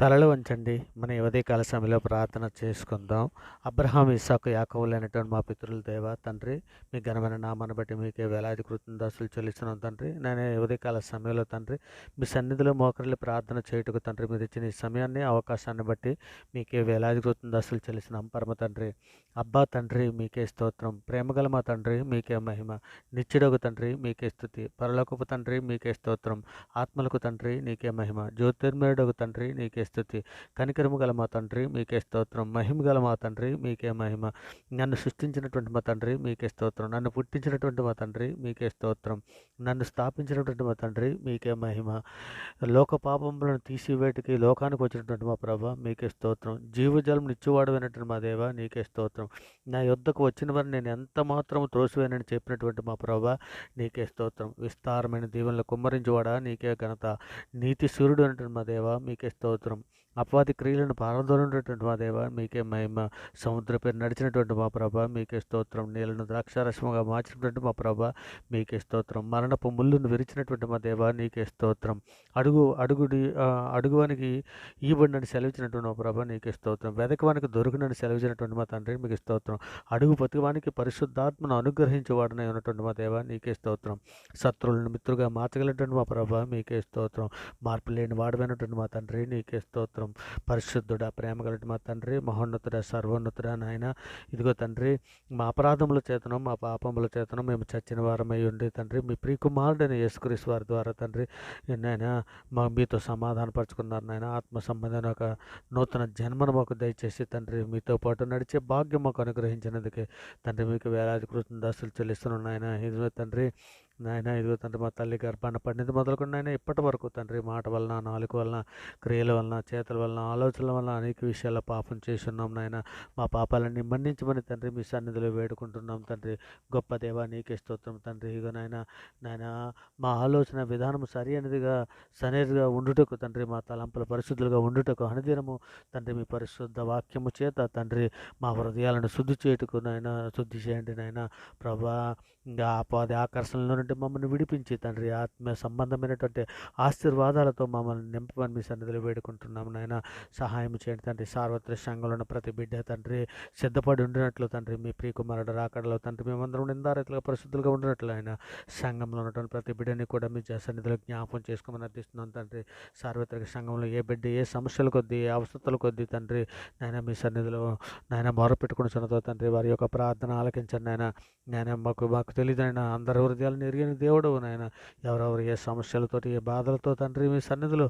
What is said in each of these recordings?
తలలు వంచండి. మన ఈ ఉదయకాల సమయంలో ప్రార్థన చేసుకుందాం. అబ్రహాం, ఇస్సాకు, యాకోబులైనటువంటి మా పితరుల దేవ తండ్రి, మీ ఘనమైన నామాన్ని బట్టి మీకే వేలాది కృతజ్ఞతాస్తులు చెల్లిస్తున్నాం తండ్రి. నేను ఈ ఉదయకాల సమయంలో తండ్రి, మీ సన్నిధిలో మోకరిల్లి ప్రార్థన చేయుటకు తండ్రి మీరు ఇచ్చిన ఈ సమయాన్ని, అవకాశాన్ని బట్టి మీకే వేలాది కృతజ్ఞతాస్తులు చెల్లిస్తున్నాం పరమ తండ్రి. అబ్బా తండ్రి మీకే స్తోత్రం. ప్రేమగల మా తండ్రి మీకే మహిమ. నిత్యుడగు తండ్రి మీకే స్తుతి. పరలోకపు తండ్రి మీకే స్తోత్రం. ఆత్మలకు తండ్రి నీకే మహిమ. జ్యోతిర్మయుడగు తండ్రి నీకే స్తుతి. కనికరము గల మా తండ్రి మీకే స్తోత్రం. మహిమ గల మా తండ్రి మీకే మహిమ. నన్ను సృష్టించినటువంటి మా తండ్రి మీకే స్తోత్రం. నన్ను పుట్టించినటువంటి మా తండ్రి మీకే స్తోత్రం. నన్ను స్థాపించినటువంటి మా తండ్రి మీకే మహిమ. లోక పాపములను తీసివేటికి లోకానికి వచ్చినటువంటి మా ప్రభ మీకే స్తోత్రం. జీవజలం నిత్యవాడు అయినటువంటి మా దేవ నీకే స్తోత్రం. నా యొద్దకు వచ్చిన వారిని నేను ఎంత మాత్రం త్రోసివేనని చెప్పినటువంటి మా ప్రభ నీకే స్తోత్రం. విస్తారమైన దీవెనలు కుమ్మరించువాడా నీకే ఘనత. నీతి సూర్యుడు అయినటువంటి మా దేవ మీకే స్తోత్రం. అపవాది క్రియలను పారదోలినటువంటి మా దేవ మీకే మహిమ. సముద్ర పేరు నడిచినటువంటి మా ప్రభ మీకే స్తోత్రం. నీళ్లను ద్రాక్షారసముగా మార్చినటువంటి మా ప్రభ మీకే స్తోత్రం. మరణపు ముళ్ళును విరిచినటువంటి మా దేవ నీకే స్తోత్రం. అడుగువానికి ఇవ్వబడినని సెలవిచ్చినటువంటి మా ప్రభ నీకే స్తోత్రం. వెదకవానికి దొరికినని సెలవిచ్చినటువంటి మా తండ్రి మీకు స్తోత్రం. అడుగు ప్రతివానికి పరిశుద్ధాత్మను అనుగ్రహించేవాడనై ఉన్నటువంటి మా దేవ నీకే స్తోత్రం. శత్రువులను మిత్రుగా మార్చగలిగినటువంటి మా ప్రభ మీకే స్తోత్రం. మార్పు లేని వాడమైనటువంటి మా తండ్రి నీకే స్తోత్రం. పరిశుద్ధుడా, ప్రేమ కలిగిన మా తండ్రి, మహోన్నతుడా, సర్వోన్నతుడా నాయన, ఇదిగో తండ్రి, మా అపరాధముల చేతనం మా పాపముల చేతనం మేము చచ్చిన వారమై ఉండి తండ్రి, మీ ప్రియకుమారుడైన యేసుక్రీస్తు వారి ద్వారా తండ్రి నాయన మీతో సమాధానపరుచుకున్నారు నాయన. ఆత్మ సంబంధమైన ఒక నూతన జన్మను మాకు దయచేసి తండ్రి మీతో పాటు నడిచే భాగ్యం మాకు అనుగ్రహించినందుకే తండ్రి మీకు వేలాది కృతజ్ఞతాస్తులు చెల్లిస్తున్నాను నాయన. ఇదిగో తండ్రి నాయన, ఇదిగో తండ్రి, మా తల్లి గర్భాన పడినది మొదలుకొని నాయన ఇప్పటి వరకు తండ్రి మాట వలన, నాలుక వలన, క్రియల వలన, చేతుల వలన, ఆలోచనల వలన అనేక విషయాల్లో పాపం చేస్తున్నాం నాయన. మా పాపాలన్నీ మన్నించమని తండ్రి మీ సన్నిధిలో వేడుకుంటున్నాం తండ్రి. గొప్ప దేవా నీకే స్తోత్రం తండ్రి. ఇగో నాయన, నాయన మా ఆలోచన విధానం సరైనదిగా ఉండుటకు తండ్రి, మా తలంపుల పరిశుద్ధులుగా ఉండుటకు అనుదినము తండ్రి మీ పరిశుద్ధ వాక్యము చేత తండ్రి మా హృదయాలను శుద్ధి చేయుటకు నాయన శుద్ధి చేయండి నాయన. ప్రభా, ఇంకా ఆపాది ఆకర్షణల నుండి మమ్మల్ని విడిపించి తండ్రి ఆత్మీయ సంబంధమైనటువంటి ఆశీర్వాదాలతో మమ్మల్ని నింపమని మీ సన్నిధిలో వేడుకుంటున్నాము నాయన. సహాయం చేయండి తండ్రి. సార్వత్రిక సంఘంలో ఉన్న ప్రతి బిడ్డ తండ్రి సిద్ధపడి ఉండినట్లు తండ్రి, మీ ప్రియకుమారుడు రాకడలో తండ్రి మేమందరం నిందారతులుగా పరిశుద్ధులుగా ఉండినట్లు ఆయన సంఘంలో ఉన్నటువంటి ప్రతి బిడ్డని కూడా మీ సన్నిధిలో జ్ఞాపకం చేసుకోమని అర్థిస్తున్నాం తండ్రి. సార్వత్రిక సంఘంలో ఏ బిడ్డ ఏ సమస్యల కొద్దీ, ఏ అవసరతల కొద్దీ తండ్రి నాయన మీ సన్నిధిలో నాయన మొరపెట్టుకుని చున్నతో తండ్రి వారి యొక్క ప్రార్థన ఆలకించండి నాయన. నాయన మాకు తెలియదు నాయన, అందరి హృదయాలను ఎరిగిన దేవుడు నాయన. ఎవరెవరు ఏ సమస్యలతోటి, ఏ బాధలతో తండ్రి మీ సన్నిధిలో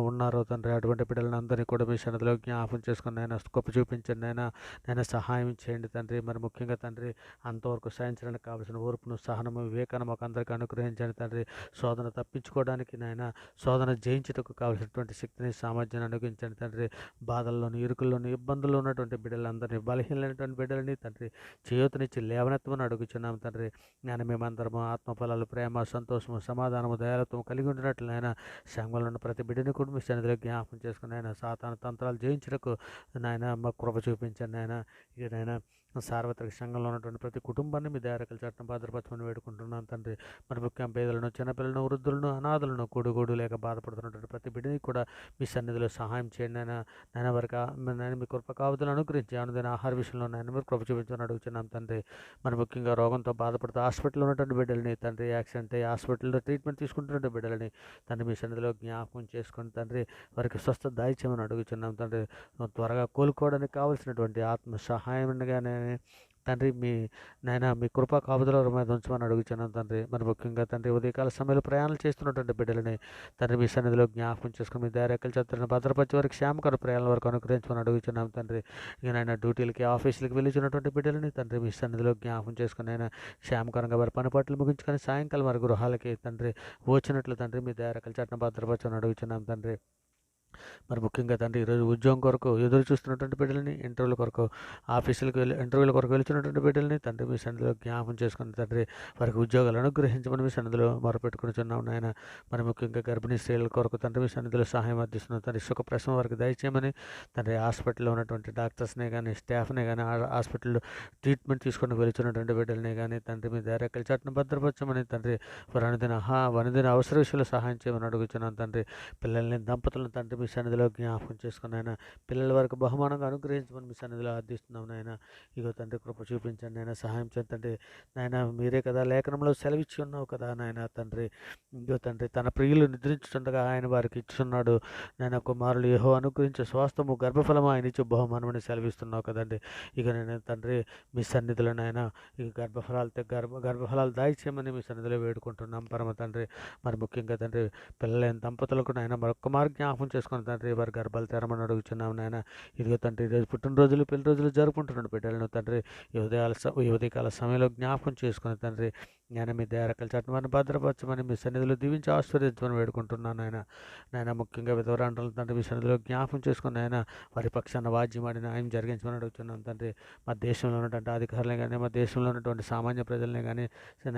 ఉన్నారో తండ్రి, అటువంటి బిడ్డలను అందరినీ కూడా మీ సన్నిధిలో జ్ఞాపకం చేసుకుని నాయన గొప్ప చూపించండి నాయన. నాయన సహాయం చేయండి తండ్రి. మరి ముఖ్యంగా తండ్రి అంతవరకు సాధించడానికి కావాల్సిన ఓర్పును, సహనము, వివేకాన్ని మాకు అందరికీ అనుగ్రహించండి తండ్రి. శోధన తప్పించుకోవడానికి నాయన, శోధన జయించుటకు కావాల్సినటువంటి శక్తిని, సామర్థ్యాన్ని అనుగ్రహించండి తండ్రి. బాధల్లోని, ఇరుకుల్లోని, ఇబ్బందుల్లో ఉన్నటువంటి బిడ్డలందరినీ, బలహీనమైనటువంటి బిడ్డలని తండ్రి చేయూతనిచ్చి లేవనెత్తమని అడుగుచున్నాం తండ్రి. నేను మేమందరము ఆత్మఫలాలు, ప్రేమ, సంతోషము, సమాధానము, దయాలత్వం కలిగి ఉండినట్లు నాయన సంఘంలో ఉన్న ప్రతి బిడ్డని కూడా మీ సన్నిధిలో జ్ఞాపకం చేసుకుని నాయన సాతాను తంత్రాలు జయించుటకు నాయన మాకు కృప చూపించండి నాయన. ఇక నాయన సార్వత్రిక సంఘంలో ఉన్నటువంటి ప్రతి కుటుంబాన్ని మీ దయారకల చట్టం భద్రపరచమని వేడుకుంటున్నాను తండ్రి. మరి ముఖ్యంగా పేదలను, చిన్నపిల్లలను, వృద్ధులను, అనాథలను, కూడుగూడు లేక బాధపడుతున్నటువంటి ప్రతి బిడ్డని కూడా మీ సన్నిధిలో సహాయం చేయండి నాయన. నాయన వారికి నాయన మీ కృప కావతులను అనుగ్రహించి అనుదైన ఆహార విషయంలో నాయన మీరు కృప చూపించమని అడుగుతున్నాం తండ్రి. మరి ముఖ్యంగా రోగంతో బాధపడుతూ హాస్పిటల్లో ఉన్నటువంటి బిడ్డలని తండ్రి, యాక్సిడెంట్ అయ్యి హాస్పిటల్లో ట్రీట్మెంట్ తీసుకుంటున్నటువంటి బిడ్డలని తండ్రి మీ సన్నిధిలో జ్ఞాపకం చేసుకుని తండ్రి వారికి స్వస్థ దాయిచ్యమని అడుగుతున్నాం తండ్రి. త్వరగా కోలుకోవడానికి కావాల్సినటువంటి ఆత్మ సహాయంగానే తండ్రి మీ కృపా కాపుదల మీద ఉంచమని అడుగుతున్నాం తండ్రి. మరి ముఖ్యంగా తండ్రి ఉదయకాల సమయంలో ప్రయాణాలు చేస్తున్నటువంటి బిడ్డలని తండ్రి మీ సన్నిధిలో జ్ఞాపకం చేసుకుని మీ దైర్యకల చత్రను భద్రపరిచే వరకు క్షేమకర ప్రయాణాల వరకు అనుగ్రహించమని అడుగుతున్నాం తండ్రి. ఇక నాయన డ్యూటీలకి, ఆఫీసులకి వెళ్ళిచున్నటువంటి బిడ్డలని తండ్రి మీ సన్నిధిలో జ్ఞాపకం చేసుకుని ఆయన క్షేమకరంగా వారి పని పట్లు ముగించుకొని సాయంకాలం వారి గృహాలకి తండ్రి వచ్చినట్లు తండ్రి మీ దైర్యకల చట్టం భద్రపరచమని అడుగుతున్నాం తండ్రి. మరి ముఖ్యంగా తండ్రి ఈరోజు ఉద్యోగం కొరకు ఎదురు చూస్తున్నటువంటి బిడ్డలని, ఇంటర్వ్యూల కొరకు వెళ్తున్నటువంటి బిడ్డలని తండ్రి మీ సన్నిధిలో జ్ఞాపకం చేసుకుని తండ్రి వారికి ఉద్యోగాలు అనుగ్రహించమని మీ సన్నిధిలో మొరపెట్టుకునిచున్నాం నాయన. మరి ముఖ్యంగా గర్భిణీ స్త్రీల కొరకు తండ్రి మీ సన్నిధిలో సహాయం అందిస్తున్నాం తండ్రి. సుఖప్రసవం వారికి దయచేయమని తండ్రి. హాస్పిటల్లో ఉన్నటువంటి డాక్టర్స్నే కానీ, స్టాఫ్నే కానీ, హాస్పిటల్లో ట్రీట్మెంట్ తీసుకొని వెళ్తున్నటువంటి బిడ్డలనే కానీ తండ్రి మీ దైర్యకల చట్టం భద్రపరచమని తండ్రి. వారి అనుదిన అవసర విషయంలో సహాయం చేయమని అడుగుతున్నాం తండ్రి. పిల్లల్ని, దంపతులను తండ్రి మీ సన్నిధిలో సన్నిధిలో జ్ఞాపకం చేసుకుని నాయన పిల్లల వరకు బహుమానంగా అనుగ్రహించమని మీ సన్నిధిలో అర్థిస్తున్నాం నాయన. ఇగో తండ్రి కృప చూపించండి నాయన, సహాయం చేయండి నాయన. మీరే కదా లేఖనంలో సెలవిచ్చి ఉన్నావు కదా నాయన తండ్రి. ఇగో తండ్రి తన ప్రియులు నిద్రించుతుండగా ఆయన వారికి ఇచ్చున్నాడు నాయన. కుమారులు యెహోవా అనుగ్రహించే స్వాస్థము గర్భఫలము ఆయన ఇచ్చే బహుమానమని సెలవిస్తున్నావు కదండి. ఇక నేను తండ్రి మీ సన్నిధిలో నాయన ఇక గర్భఫలాలు దాయిచేయమని మీ సన్నిధిలో వేడుకుంటున్నాం పరమ తండ్రి. మరి ముఖ్యంగా తండ్రి పిల్లలైన దంపతులకు నాయన మరొక్క మార్గం జ్ఞాపకం చేసుకుని తండ్రి వారి గర్భాలు తెరమని అడుగుతున్నాం నాయన. ఇదిగో తండ్రి ఈరోజు పుట్టినరోజులు పెళ్లి రోజులు జరుపుకుంటున్నాడు బిడ్డలను తండ్రి. ఈ ఉదయకాల సమయంలో జ్ఞాపకం చేసుకుని తండ్రి నేను మీ దయారకల చట్టమని భద్రపరచమని మీ సన్నిధిలో దీవించి ఆశీర్వదించమని వేడుకుంటున్నాను నాయన. ముఖ్యంగా విధవరాండ్రుల తండ్రి మీ సన్నిధిలో జ్ఞాపకం చేసుకుని ఆయన వారి పక్షాన వాద్యమాడి న్యాయం జరిగించమని అడుగుతున్నాం తండ్రి. మా దేశంలో ఉన్నటువంటి అధికారులే కానీ మా దేశంలో ఉన్నటువంటి సామాన్య ప్రజలనే కానీ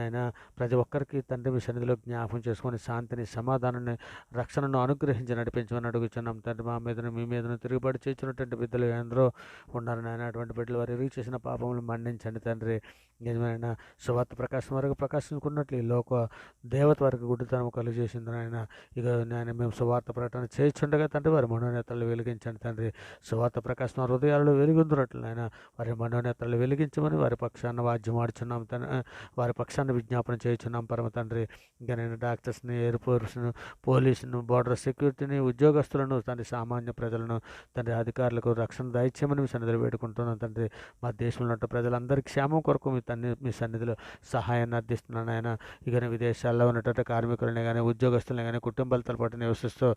నాయన ప్రతి ఒక్కరికి తండ్రి మీ సన్నిధిలో జ్ఞాపకం చేసుకొని శాంతిని సమాధానాన్ని రక్షణను అనుగ్రహించి నడిపించమని అడుగుతున్నాం తండ్రి. మా మీదను మీ మీదను తిరుగుబాటు చేసినటువంటి బిడ్డలు ఎందరో ఉన్నారు నాయన. అటువంటి బిడ్డలు వారు ఎరుగు చేసిన పాపములు మన్నించండి తండ్రి. నిజమైన సువార్త ప్రకాశం వరకు ప్రకాశించుకున్నట్లు ఈ లోక దేవత వరకు గుడ్డితనం కలుగజేసింది నాయన. ఇక నాయన మేము సువార్త ప్రకటన చేయించుండగా తండ్రి వారి మనోనేతలు వెలిగించండి తండ్రి. సువార్త ప్రకాశం హృదయాలలో వెలుగుందునట్లు నాయన వారి మనోనేతలు వెలిగించమని వారి పక్షాన వాద్యం ఆడుచున్నాం వారి పక్షాన్ని విజ్ఞాపన చేయించున్నాం పరమ తండ్రి. ఇంకా నేను డాక్టర్స్ని, ఎయిర్ ఫోర్స్ను, పోలీసును, బోర్డర్ సెక్యూరిటీని, ఉద్యోగస్తులను తండ్రి, సామాన్య ప్రజలను తండ్రి, అధికారులకు రక్షణ దయచేయమని మీ సన్నిధిలో వేడుకుంటున్నాం తండ్రి. మా దేశంలో ఉన్న ప్రజలందరికీ క్షేమం కొరకు మీ సన్నిధిలో సహాయాన్ని అర్థిస్తున్నాను ఆయన. ఇక విదేశాల్లో ఉన్నటువంటి కార్మికులని కానీ, ఉద్యోగస్తులని కానీ, కుటుంబాల తలపాటు నివసిస్తూ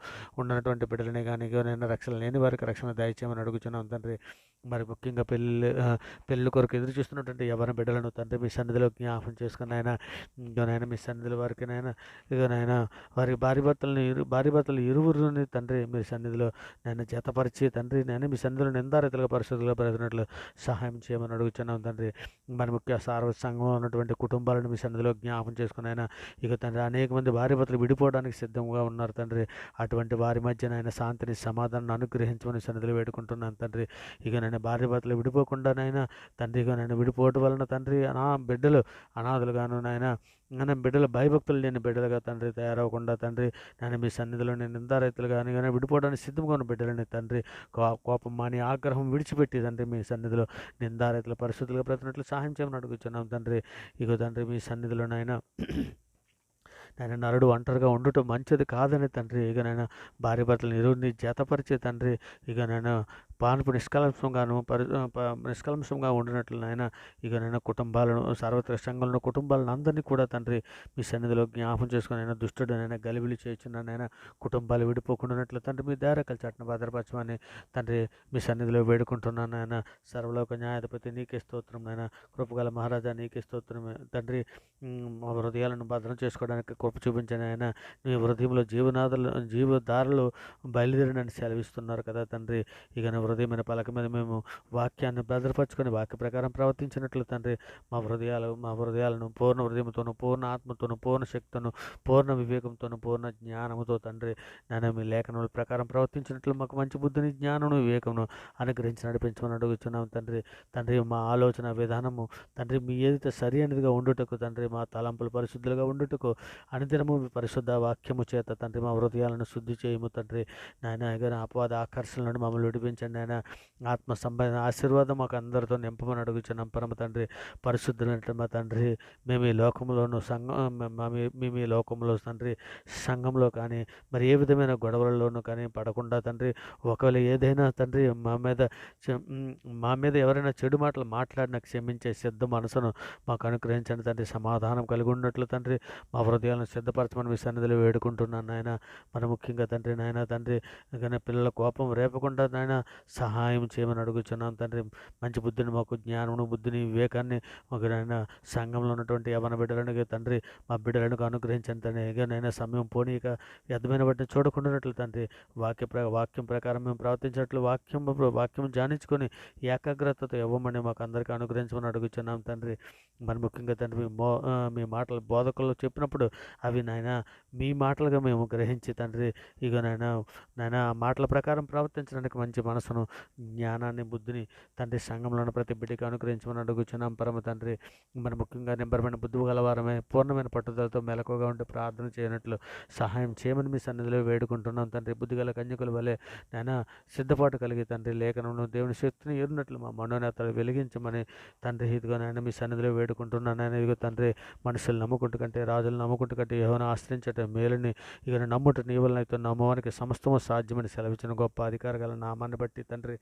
ఉన్నటువంటి బిడ్డలని కానీ ఇక నేను రక్షణ లేని వారికి రక్షణ దయచేయమని అడుగుతున్నాం తండ్రి. మరి ముఖ్యంగా పెళ్ళి కొరకు ఎదురు చూస్తున్నటువంటి ఎవరి బిడ్డలను తండ్రి మీ సన్నిధిలో జ్ఞాపకం చేసుకుని ఆయన ఇకనైనా మీ సన్నిధిలో వారికి నాయన ఇకనైనా వారి భార్య భర్తలు ఇరువురిని తండ్రి మీ సన్నిధిలో నేను జతపరిచి తండ్రి నేను మీ సన్నిధిలో నిందారితులుగా పరిస్థితులుగా పెరుగుతున్నట్లు సహాయం చేయమని అడుగుతున్నాం తండ్రి. మరి ముఖ్య సార్వ సంఘంలో ఉన్నటువంటి కుటుంబాలను మీ సన్నిధిలో జ్ఞాపకం చేసుకుని ఆయన ఇక తండ్రి అనేక మంది భార్య భర్తలు విడిపోవడానికి సిద్ధంగా ఉన్నారు తండ్రి. అటువంటి వారి మధ్య ఆయన శాంతిని సమాధానాన్ని అనుగ్రహించమని సన్నిధిలో వేడుకుంటున్నాను తండ్రి. ఇక నేను భార్య భర్తలు విడిపోకుండానైనా తండ్రి ఇక నేను విడిపోవటం వలన తండ్రి బిడ్డలు అనాథలుగాను నాయన బిడ్డలు భయభక్తులు లేని బిడ్డలుగా తండ్రి తయారవకుండా తండ్రి నేను మీ సన్నిధిలో నేను నిందారైతులు కానీ విడిపోవడానికి సిద్ధంగా ఉన్న బిడ్డలని తండ్రి కోపం మాని ఆగ్రహం విడిచిపెట్టి తండ్రి మీ సన్నిధిలో నిందారైతుల పరిస్థితులుగా బ్రతినట్లు సహాయం చేయమని అడుగుతున్నాం తండ్రి. ఇక తండ్రి మీ సన్నిధిలో నాయన నరుడు ఒంటరిగా ఉండటం మంచిది కాదని తండ్రి. ఇక భార్య భర్తలను ఇరువురిని జతపరిచే తండ్రి ఇక పానుపు నిష్కలంశంగా ఉండినట్లు నాయన ఇక కుటుంబాలను సర్వత్ర సంఘంలో కుటుంబాలను అందరినీ కూడా తండ్రి మీ సన్నిధిలో జ్ఞాపం చేసుకుని దుష్టుడు గలిబిలి చేయించున్నానైనా కుటుంబాలు విడిపోకుండానట్లు తండ్రి మీ దారకల చట్టను భద్రపరచమని తండ్రి మీ సన్నిధిలో వేడుకుంటున్నాను నాయన. సర్వలోక న్యాయాధిపతి నీకే స్తోత్రం నాయన. కృపగల మహారాజా నీకే స్తోత్రం తండ్రి. మా హృదయాలను భద్రం చేసుకోవడానికి కృప చూపించని ఆయన నీ హృదయంలో జీవదారులు బయలుదేరినని సెలవిస్తున్నారు కదా తండ్రి. ఇక హృదయమైన పలక మీద మేము వాక్యాన్ని భద్రపరచుకొని వాక్య ప్రకారం ప్రవర్తించినట్లు తండ్రి మా హృదయాలను పూర్ణ హృదయంతోనూ పూర్ణ ఆత్మతోనూ పూర్ణ శక్తితోనూ పూర్ణ వివేకంతోనూ పూర్ణ జ్ఞానముతో తండ్రి నేను మీ లేఖనముల ప్రకారం ప్రవర్తించినట్లు మాకు మంచి బుద్ధిని జ్ఞానము వివేకమును అనుగ్రహించి నడిపించమని అడుగుతున్నాం తండ్రి. మా ఆలోచన విధానము తండ్రి మీ ఏదైతే సరి అనేదిగా ఉండుటకు తండ్రి మా తలంపులు పరిశుద్ధులుగా ఉండుటకు అనుదినము మీ పరిశుద్ధ వాక్యము చేత తండ్రి మా హృదయాలను శుద్ధి చేయము తండ్రి. నాయన అపవాద ఆకర్షణ నుండి మమ్మల్ని విడిపించండి నాయన. ఆత్మ సంబంధ ఆశీర్వాదం మాకు అందరితో నింపమని అడుగుచున్నాం పరమ తండ్రి. పరిశుద్ధులైన మా తండ్రి మేము ఈ లోకంలోను మేము ఈ లోకంలో తండ్రి సంఘంలో కానీ మరి ఏ విధమైన గొడవలలోనూ కానీ పడకుండా తండ్రి ఒకవేళ ఏదైనా తండ్రి మా మీద ఎవరైనా చెడు మాటలు మాట్లాడినా క్షమించే సిద్ధ మనసును మాకు అనుగ్రహించండి తండ్రి. సమాధానం కలిగి ఉన్నట్లు తండ్రి మా హృదయాలను సిద్ధపరచమని మీ సన్నిధిలో వేడుకుంటున్నాను నాయన. మరి ముఖ్యంగా తండ్రి నాయన తండ్రి కానీ పిల్లల కోపం రేపకుండా నాయన సహాయం చేయమని అడుగుచున్నాం తండ్రి. మంచి బుద్ధిని మాకు జ్ఞానమును బుద్ధిని వివేకాన్ని మాకు నాయన సంఘంలో ఉన్నటువంటి యవన బిడ్డలను తండ్రి మా బిడ్డలకు అనుగ్రహించండి తండ్రి. ఇక నైనా సమయం పోనీక వ్యర్థమైన వాటిని చూడకుండానట్లు తండ్రి వాక్యం ప్రకారం మేము ప్రవర్తించినట్లు వాక్యం ధ్యానించుకొని ఏకాగ్రతతో ఇవ్వమని మాకు అందరికీ అనుగ్రహించమని అడుగుచున్నాం తండ్రి. మరి ముఖ్యంగా తండ్రి మీ మాటలు బోధకులు చెప్పినప్పుడు అవి నాయన మీ మాటలుగా మేము గ్రహించి తండ్రి ఇక నాయన ఆ మాటల ప్రకారం ప్రవర్తించడానికి మంచి మనసు మనసును, జ్ఞానాన్ని, బుద్ధిని తండ్రి సంఘంలోని ప్రతి బిడ్డకి అనుగ్రహించమని అడుగుచున్నాం పరమ తండ్రి. మరి ముఖ్యంగా నింబరమైన బుద్ధి గలవారమే పూర్ణమైన పట్టుదలతో మెలకువగా ఉండి ప్రార్థన చేయనట్లు సహాయం చేయమని మీ సన్నిధిలో వేడుకుంటున్నాం తండ్రి. బుద్ధిగల కన్యకుల వలె నాయన సిద్ధపాటు కలిగి తండ్రి లేఖనంలో దేవుని శక్తిని ఎరినట్లు మా మనోనేతలు వెలిగించమని తండ్రి ఇదిగో నాయన మీ సన్నిధిలో వేడుకుంటున్నాను. నాయన ఇదిగో తండ్రి మనుషులు నమ్ముకుంటు కంటే రాజులు నమ్ముకుంటు కంటే యెహోవాను ఆశ్రయించటం మేలుని ఇక నమ్ముట నీ వలనైతే నమ్మవానికి సమస్తము సాధ్యమని సెలవిచ్చిన గొప్ప అధికార గల నామాన్ని బట్టి తండ్రి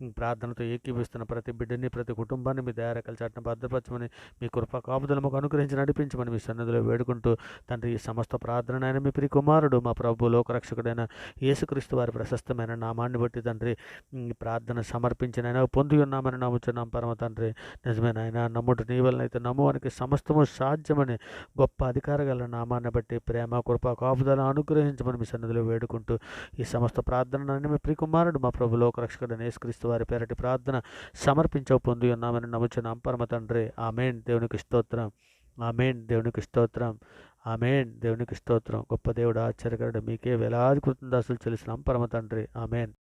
ప్రార్థనతో ఏకీభిస్తున్న ప్రతి బిడ్డని ప్రతి కుటుంబాన్ని మీ దయారెక్కల చాటున భద్రపరచమని మీ కృపా కాపుదలు మాకు అనుగ్రహించి నడిపించమని మీ సన్నిధిలో వేడుకుంటూ తండ్రి ఈ సమస్త ప్రార్థన ఆయన మీ ప్రియ కుమారుడు మా ప్రభు లోకరక్షకుడైన యేసుక్రీస్తు వారి ప్రశస్తమైన నామాన్ని బట్టి తండ్రి ఈ ప్రార్థన సమర్పించిన ఆయన పొంది ఉన్నామని నమ్ముచున్నాం పరమ తండ్రి. నిజమైన ఆయన నమ్ముట నీ వలనైతే నమ్మువానికి సమస్తము సాధ్యమని గొప్ప అధికార గల నామాన్ని బట్టి ప్రేమ కృప కాపుదల అనుగ్రహించమని మీ సన్నిధిలో వేడుకుంటూ ఈ సమస్త ప్రార్థన మీ ప్రియ కుమారుడు మా ప్రభు లోకరక్షకుడైన యేసుక్రీస్తు వారి పేరటి ప్రార్థన సమర్పించవు పొంది ఉన్నామని నమ్ముచున్నాం పరమ తండ్రి. ఆమేన్. దేవునికి స్తోత్రం. ఆమేన్. దేవునికి స్తోత్రం. ఆమేన్. దేవునికి స్తోత్రం. గొప్ప దేవుడు ఆశ్చర్యకరుడు మీకే వేలాది కృతజ్ఞతాస్తులు చెల్లిస్తున్నాం పరమ తండ్రి. ఆమేన్.